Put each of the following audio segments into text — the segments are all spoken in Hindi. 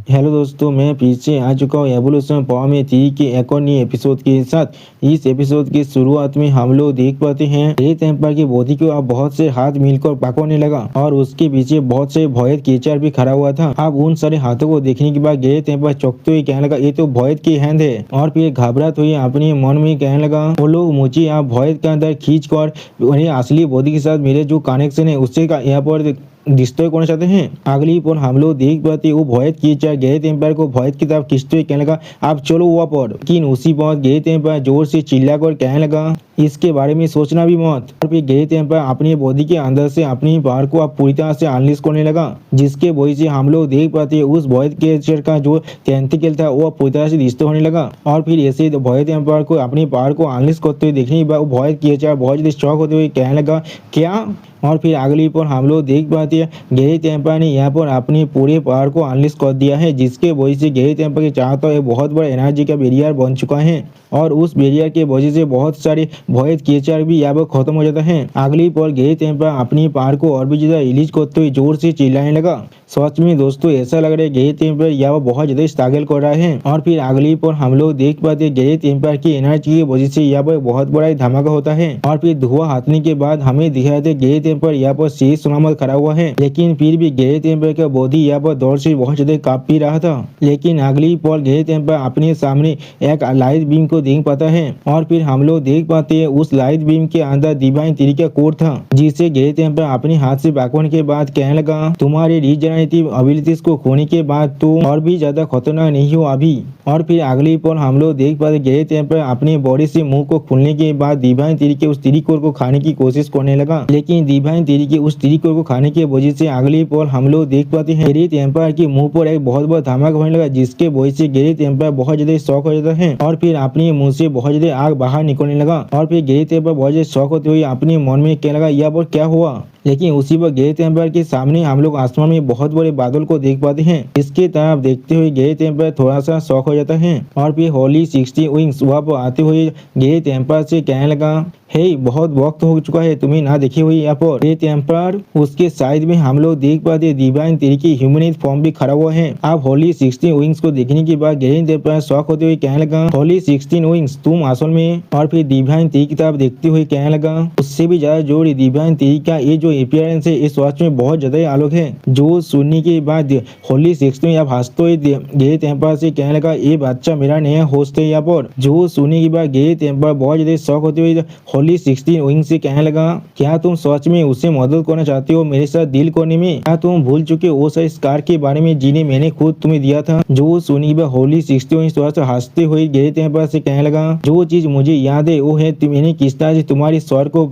हेलो दोस्तों, मैं पीछे आ चुका हूँ एवोल्यूशन फॉर्म में 3 के एक और नए एपिसोड के साथ। इस एपिसोड की शुरुआत में हम लोग देख पाते हैं ग्रेट एम्पायर की बॉडी को अब बहुत से हाथ मिलकर पकड़ने लगा और उसके पीछे बहुत से भोयत केचर भी खड़ा हुआ था। अब उन सारे हाथों को देखने के बाद ग्रेट एम्पायर चौंकते हुए कहने लगा, ये तो भोयत की हैंड है। और फिर घबराहट हुई अपने मन में कहने लगा, वो लोग मुझे आप भोयत के अंदर खींच कर उन्हें असली बॉडी के साथ मेरे जो कनेक्शन है उससे यहाँ पर डिस्ट्रॉय करना चाहते हैं। अगली पर हम लोग देख पाते वो भोयत की चाहे ग्रेट एम्पायर को भोयत की तरफ खींचते हुए कहने लगा, आप चलो वहाँ पर। लेकिन उसी पर ग्रेट एम्पायर जोर से चिल्ला कर कहने लगा, इसके बारे में सोचना भी मत। और फिर ग्रेट एम्पायर अपनी बॉडी के अंदर से अपनी पावर को अब पूरी तरह से अनलिश करने लगा, जिसके वजह से हम लोग देख पाते उस भोयत के का जो टेंटिकल था वो पूरी तरह से डिस्ट्रॉय होने लगा। और फिर ऐसे भोयत एम्पायर को अपनी पावर को अनलिश करते हुए देखने के बाद वो भोयत की बहुत ज्यादा शॉक होते हुए कहने लगा, क्या। और फिर अगली पर हम लोग देख पाते हैं ग्रेट एम्पायर ने यहाँ पर अपनी पूरे पावर को अनलिश कर दिया है, जिसके वजह से ग्रेट एम्पायर के चारों तरफ एक बहुत बड़ा एनर्जी का बैरियर बन चुका है और उस बैरियर के वजह से बहुत सारे भोयत केचर भी यहाँ पर खत्म हो जाता है। अगली पर ग्रेट एम्पायर अपनी पावर को और भी ज्यादा रिलीज करते हुए जोर से चिल्लाने लगा। सच में दोस्तों ऐसा लग रहा है ग्रेट एम्पायर यहाँ बहुत ज्यादा स्ट्रगल कर रहा है। और फिर अगली पर हम लोग देख पाते ग्रेट एम्पायर की एनर्जी की वजह से यहाँ पर बहुत बड़ा धमाका होता है और फिर धुआं हटने के बाद हमें दिखाई दे ग्रेट एम्पायर यहाँ पर शेष सलामत खड़ा हुआ है। लेकिन फिर भी ग्रेट एम्पायर का बॉडी यहाँ पर दौड़ से बहुत ज्यादा कांप भी रहा था। लेकिन अगली पर ग्रेट एम्पायर अपने सामने एक लाइट बीम को देख पाता है और फिर हम लोग देख पाते हैं उस लाइट बीम के अंदर डिवाइन थ्री का कोड था, जिसे ग्रेट एम्पायर अपने हाथ से पकड़ने के बाद कहने लगा, तुम्हारे रीजनरेटिव एबिलिटीज को खोने के बाद तुम और भी ज्यादा खतरनाक नहीं हो अभी। और फिर अगली पर हम लोग देख पाते ग्रेट एम्पायर अपनी बॉडी से मुंह को खोलने के बाद डिवाइन थ्री के उस थ्री कोर को खाने की कोशिश करने लगा। लेकिन डिवाइन थ्री के उस थ्री कोर को खाने की वजह से अगली पर हम लोग देख पाते हैं ग्रेट एम्पायर के मुंह पर एक बहुत बड़ा धमाका होने लगा, जिसके वजह से ग्रेट एम्पायर बहुत ज्यादा शॉक हो जाता है और फिर अपने मुंह से बहुत ज्यादा आग बाहर निकलने लगा। और फिर ग्रेट एम्पायर बहुत ज्यादा शॉक होते हुए अपने मन में कहने लगा, यहाँ पर क्या हुआ। लेकिन उसी वक्त ग्रेट एम्पायर के सामने हम लोग आसमान में बहुत बड़े बादल को देख पाते हैं। इसके तरफ देखते हुए ग्रेट एम्पायर थोड़ा सा शॉक हो जाता है और फिर होली 60 विंग्स वहाँ पर आते हुए ग्रेट एम्पायर से कहने लगा, हे बहुत वक्त हो चुका है तुम्हें ना देखी हुई यहाँ पर। ग्रेट एम्पायर उसके साइड में हम लोग देख पाते डिवाइन थ्री की ह्यूमनोइड फॉर्म भी खड़ा हुआ है। अब होली 16 विंग्स को देखने के बाद ग्रेट एम्पायर शॉक होते हुए कहने लगा, होली 16 विंग्स तुम असल में। और फिर डिवाइन थ्री की तरफ देखते हुए कहने लगा, उससे भी ज्यादा जोर डिवाइन थ्री का ये जो अपीयरेंस है इस वॉच में बहुत ज्यादा आलोक है। जो सुनने के बाद होली 16 में अब हंसते हुए ग्रेट एम्पायर से कहने लगा, ये बच्चा मेरा नया होस्ट है यहाँ पर। जो सुनने के बाद ग्रेट एम्पायर बहुत ज्यादा शॉक होते हुए होली 16 विंग से कहने लगा, क्या तुम सच में उसे मदद करना चाहते हो मेरे साथ डील करने में। क्या तुम भूल चुके हो उस स्कार के बारे में जिन्हें मैंने खुद तुम्हें दिया था। जो सुनने के बाद होली 16 विंग थोड़ा सा हंसते हुए ग्रेट एम्पायर से कहने लगा, जो चीज मुझे याद है वो है मैंने किस तरह से तुम्हारी स्वर को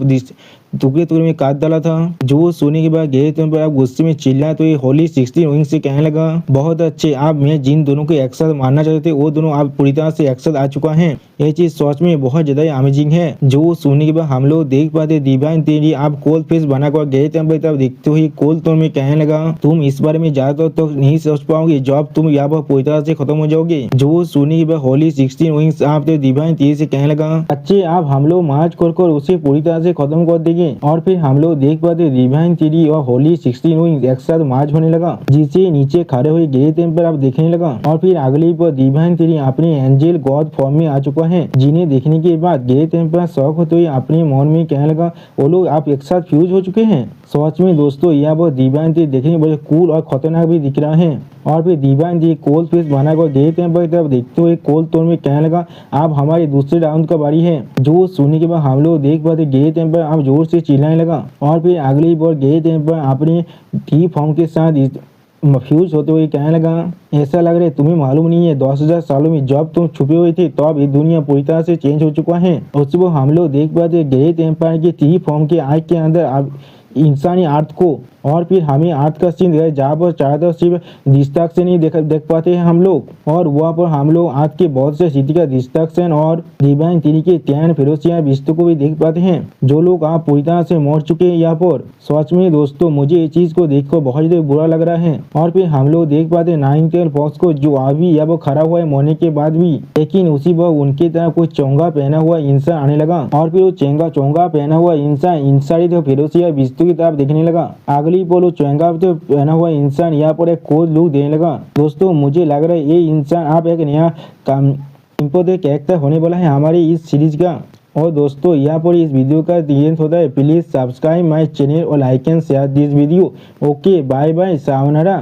टुकड़े टुकड़े में काट डाला था। जो सुनने के बाद ग्रेट एम्पायर गुस्से में चिल्ला तो ये होली 16 विंग से कहने लगा, बहुत अच्छे, आप मैं जिन दोनों को एक साथ मारना चाहते थे वो दोनों आप पूरी तरह से एक साथ आ चुका है। ये चीज सच में बहुत ज्यादा अमेजिंग है। जो सुनने के बाद हम लोग देख पाते डिवाइन थ्री आप कोल्ड फेस बनाकर ग्रेट एम्पायर तरफ देखते हुए कोल्ड टोन में कहने लगा, तुम इस बारे में ज्यादा तो नहीं सोच पाओगे जब तुम यहाँ पर पूरी तरह से खत्म हो जाओगे। जो सुनने के बाद होली 16 विंग्स आप डिवाइन थ्री से कहने लगा, अच्छे आप हम लोग मार्च कर उसे पूरी तरह से खत्म कर देंगे। और फिर हम लोग देख पाते डिवाइन थ्री और होली 16 विंग्स एक साथ मार्च होने लगा, जिसे नीचे खड़े हुए ग्रेट एम्पायर आप देखने लगा। और फिर अगली पर डिवाइन थ्री अपने एंजल गॉड फॉर्म में आ चुका है, जिन्हें देखने के बाद ग्रेट एम्पायर शॉक होते हुए अपने मन में कहने लगा, वो लोग आप एक साथ फ्यूज हो चुके हैं। सच में दोस्तों यह वो डिवाइन थ्री देखने में कूल और खतरनाक भी दिख रहा है। और फिर डिवाइन थ्री कोल्ड फेस बनाकर ग्रेट एम्पायर तरफ देखते हुए कोल्ड टोन में कहने लगा, आप हमारे दूसरे राउंड का बारी है। जो सुनने के बाद हम लोग देख पाते ग्रेट एम्पायर अब जोर से चिल्लाने लगा। और फिर अगली बार ग्रेट एम्पायर अपने टी फॉर्म के साथ फ्यूज होते हुए कहने लगा, ऐसा लग रहा है तुम्हें मालूम नहीं है 10,000 सालों में जब तुम छुपे हुए थे तो अब ये दुनिया पूरी तरह से चेंज हो चुका है। उस वो हम लोग देख पाते ग्रेट एम्पायर के टी फॉर्म के आग के अंदर अब इंसानी अर्थ को। और फिर हमें अर्थ का सीन दिखाया जहाँ पर चारों तरफ सिर्फ डिस्ट्रक्शन ही देख पाते हैं हम लोग। और वहाँ पर हम लोग अर्थ के बहुत से सिटी का डिस्ट्रक्शन और डिवाइन थ्री के टैन फेरोसिया बिस्तों को भी देख पाते हैं, जो लोग आप पूरी तरह से मर चुके हैं यहाँ पर। सच में दोस्तों मुझे ये चीज को देखकर बहुत ज्यादा बुरा लग रहा है। और फिर हम लोग देख पाते नाइनटेल फॉक्स को, जो अभी यहाँ पर खड़ा हुआ है मरने के बाद भी, लेकिन उसी वक्त उनकी तरह कोई चोंगा पहना हुआ इंसान आने लगा। और फिर वो चोंगा पहना हुआ इंसान इंसानी फेरोसिया बिस्तों दोस्तों की तरफ देखने लगा। अगली पोलो चुएंगा पहना हुआ इंसान यहाँ पर एक कोड लुक देने लगा। दोस्तों मुझे लग रहा है ये इंसान आप एक नया इम्पोर्टेंट कैरेक्टर होने वाला है हमारी इस सीरीज का। और दोस्तों यहाँ पर इस वीडियो का एंड होता है। प्लीज सब्सक्राइब माय चैनल और like and share this video. Okay bye bye सावनारा।